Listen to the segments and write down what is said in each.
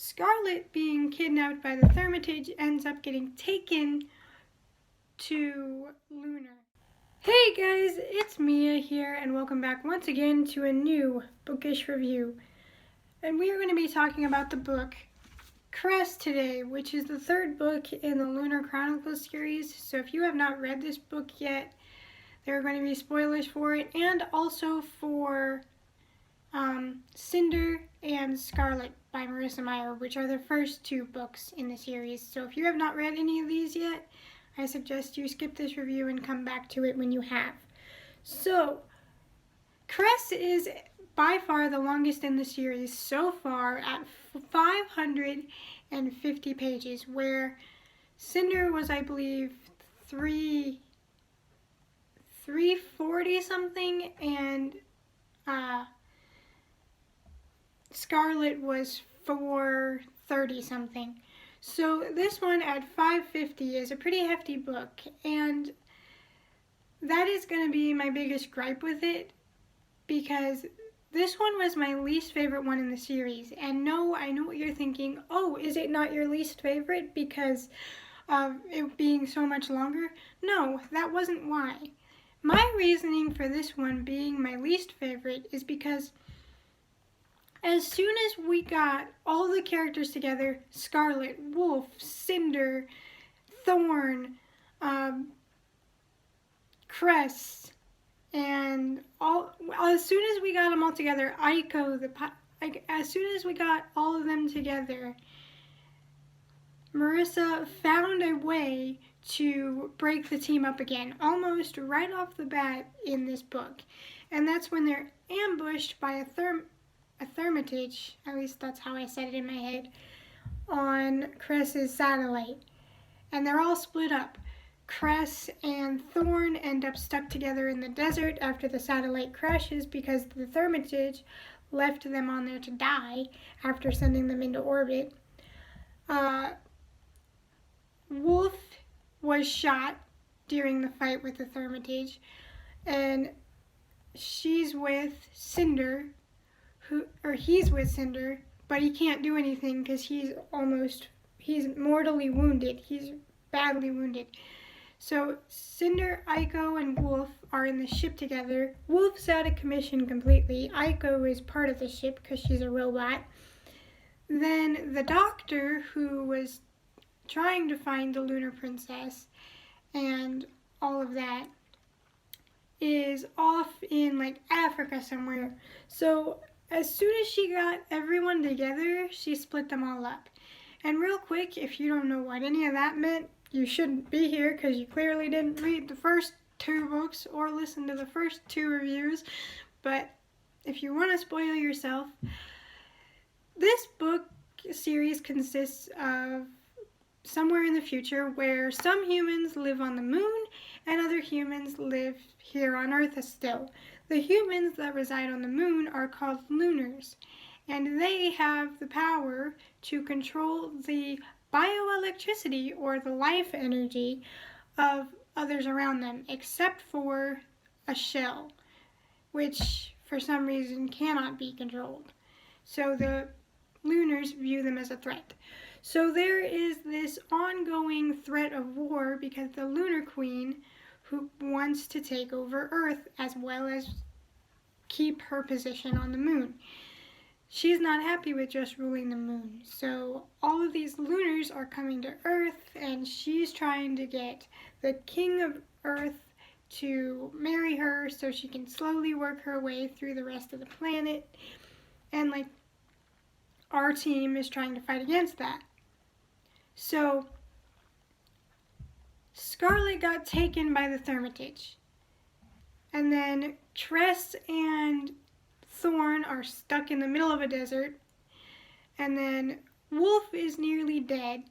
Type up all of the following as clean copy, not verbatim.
Scarlet, being kidnapped by the Thermitage, ends up getting taken to Lunar. Hey guys, it's Mia here, and welcome back once again to a new bookish review. And we are going to be talking about the book Cress today, which is the third book in the Lunar Chronicles series. So if you have not read this book yet, there are going to be spoilers for it, and also for Cinder and Scarlet by Marissa Meyer, which are the first two books in the series. So if you have not read any of these yet, I suggest you skip this review and come back to it when you have. So, Cress is by far the longest in the series so far at 550 pages, where Cinder was, I believe, 340 something, and Scarlet was 430 something. So this one at 550 is a pretty hefty book, and that is going to be my biggest gripe with it, because this one was my least favorite one in the series. And no, I know what you're thinking. Oh, is it not your least favorite because of it being so much longer? No, that wasn't why. My reasoning for this one being my least favorite is because as soon as we got all the characters together, Scarlet, Wolf, Cinder, Thorn, Cress, and as soon as we got them all together, as soon as we got all of them together, Marissa found a way to break the team up again, almost right off the bat in this book. And that's when they're ambushed by a Thermitage, at least that's how I said it in my head, on Cress's satellite. And they're all split up. Cress and Thorn end up stuck together in the desert after the satellite crashes because the Thermitage left them on there to die after sending them into orbit. Wolf was shot during the fight with the Thermitage, and she's with Cinder, he's with Cinder, but he can't do anything because he's mortally wounded. He's badly wounded. So Cinder, Aiko, and Wolf are in the ship together. Wolf's out of commission completely. Aiko is part of the ship because she's a robot. Then the doctor, who was trying to find the Lunar Princess and all of that, is off in like Africa somewhere. So as soon as she got everyone together, she split them all up. And real quick, if you don't know what any of that meant, you shouldn't be here because you clearly didn't read the first two books or listen to the first two reviews. But if you want to spoil yourself, this book series consists of somewhere in the future where some humans live on the moon and other humans live here on Earth still. The humans that reside on the moon are called Lunars, and they have the power to control the bioelectricity or the life energy of others around them, except for a shell, which for some reason cannot be controlled. So the Lunars view them as a threat. So there is this ongoing threat of war because the Lunar Queen, who wants to take over Earth as well as keep her position on the moon. She's not happy with just ruling the moon. So all of these Lunars are coming to Earth, and she's trying to get the King of Earth to marry her so she can slowly work her way through the rest of the planet. And like, our team is trying to fight against that. So Scarlet got taken by the Thermitage. And then Cress and Thorn are stuck in the middle of a desert. And then Wolf is nearly dead.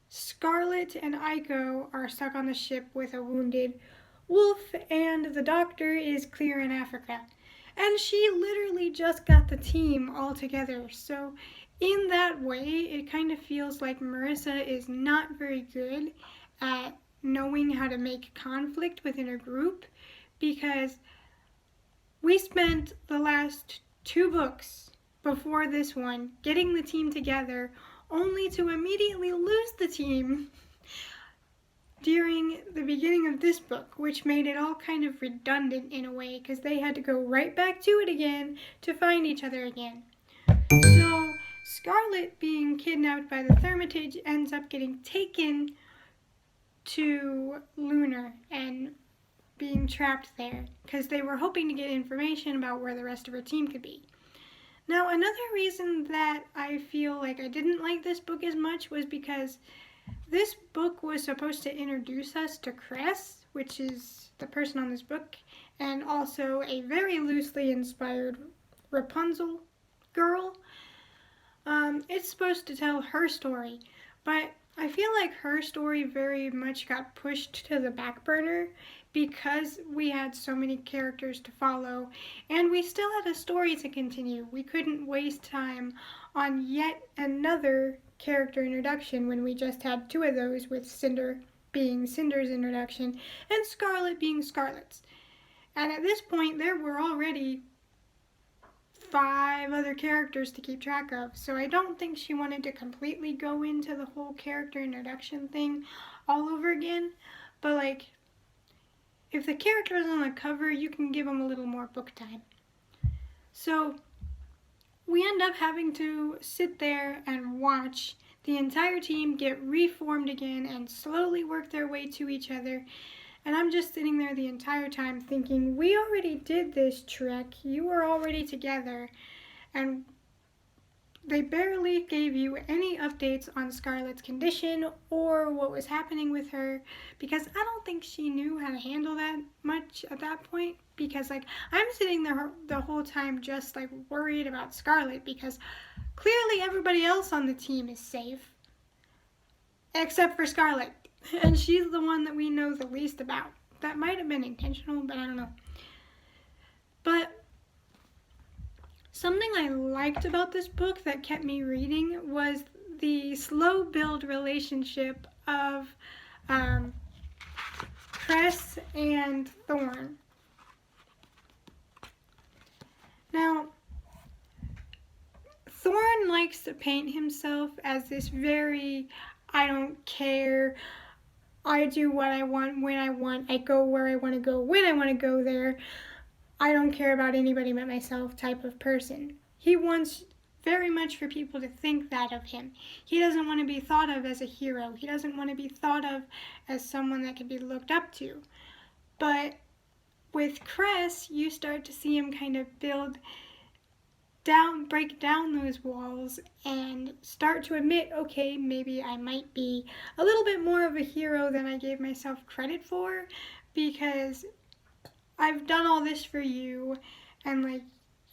Scarlet and Aiko are stuck on the ship with a wounded Wolf, and the doctor is clear in Africa. And she literally just got the team all together. So in that way, it kind of feels like Marissa is not very good at knowing how to make conflict within a group, because we spent the last two books before this one, getting the team together, only to immediately lose the team during the beginning of this book, which made it all kind of redundant in a way, because they had to go right back to it again to find each other again. So Scarlet, being kidnapped by the Thermitage, ends up getting taken to Lunar and being trapped there, because they were hoping to get information about where the rest of her team could be. Now, another reason that I feel like I didn't like this book as much was because this book was supposed to introduce us to Cress, which is the person on this book, and also a very loosely inspired Rapunzel girl. It's supposed to tell her story, but I feel like her story very much got pushed to the back burner because we had so many characters to follow, and we still had a story to continue. We couldn't waste time on yet another character introduction when we just had two of those, with Cinder being Cinder's introduction and Scarlet being Scarlet's. And at this point, there were already 5 other characters to keep track of, so I don't think she wanted to completely go into the whole character introduction thing all over again. But like, if the character is on the cover, you can give them a little more book time. So we end up having to sit there and watch the entire team get reformed again and slowly work their way to each other. And I'm just sitting there the entire time thinking, we already did this trick. You were already together. And they barely gave you any updates on Scarlet's condition or what was happening with her, because I don't think she knew how to handle that much at that point. Because like, I'm sitting there the whole time just like worried about Scarlet, because clearly everybody else on the team is safe except for Scarlet, and she's the one that we know the least about. That might have been intentional, but I don't know. But something I liked about this book that kept me reading was the slow build relationship of Cress and Thorn. Now, Thorn likes to paint himself as this very, I don't care, I do what I want when I want, I go where I want to go when I want to go there, I don't care about anybody but myself type of person. He wants very much for people to think that of him. He doesn't want to be thought of as a hero. He doesn't want to be thought of as someone that can be looked up to. But with Cress, you start to see him kind of break down those walls and start to admit, okay, maybe I might be a little bit more of a hero than I gave myself credit for, because I've done all this for you, and like,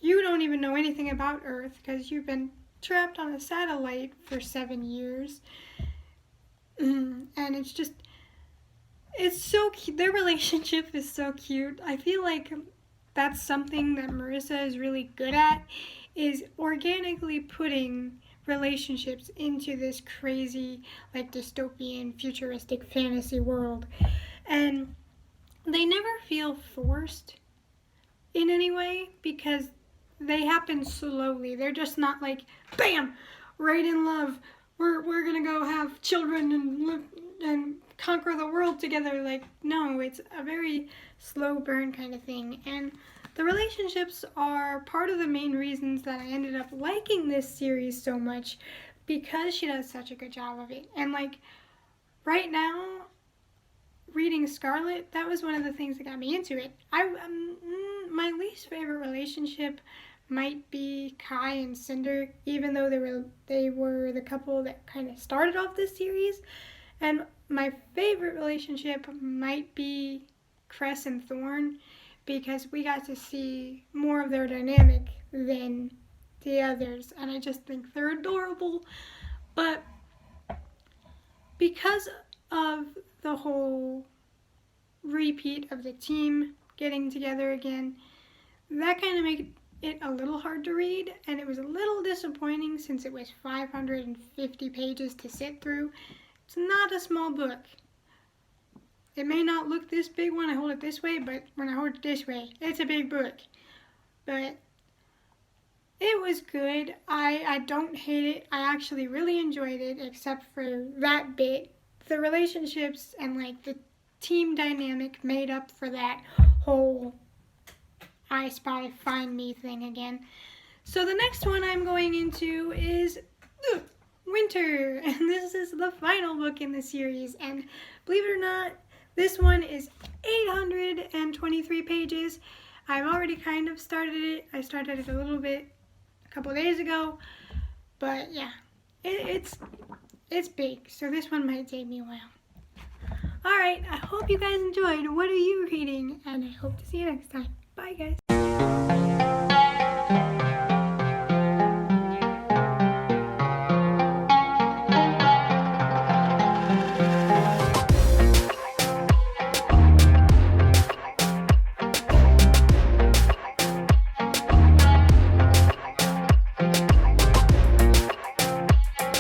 you don't even know anything about Earth because you've been trapped on a satellite for 7 years. And it's so cute. Their relationship is so cute. I feel like that's something that Marissa is really good at, is organically putting relationships into this crazy, like, dystopian, futuristic fantasy world. And they never feel forced in any way, because they happen slowly. They're just not like, bam, right in love. We're gonna go have children and live and conquer the world together. Like, no, it's a very slow burn kind of thing. And the relationships are part of the main reasons that I ended up liking this series so much, because she does such a good job of it. And like, right now, reading Scarlet, that was one of the things that got me into it. My least favorite relationship might be Kai and Cinder, even though they were the couple that kind of started off this series. And my favorite relationship might be Cress and Thorn, because we got to see more of their dynamic than the others, and I just think they're adorable. But because of the whole repeat of the team getting together again, that kind of made it a little hard to read, and it was a little disappointing since it was 550 pages to sit through. It's not a small book. It may not look this big when I hold it this way, but when I hold it this way, it's a big book. But It was good. I don't hate it. I actually really enjoyed it, except for that bit. The relationships and like the team dynamic made up for that whole I Spy Find Me thing again. So the next one I'm going into is Winter, and this is the final book in the series. And believe it or not, this one is 823 pages. I've already kind of started it. I started it a little bit a couple days ago, but yeah, it's big, so this one might take me a while. Alright, I hope you guys enjoyed. What are you reading? And I hope to see you next time. Bye, guys.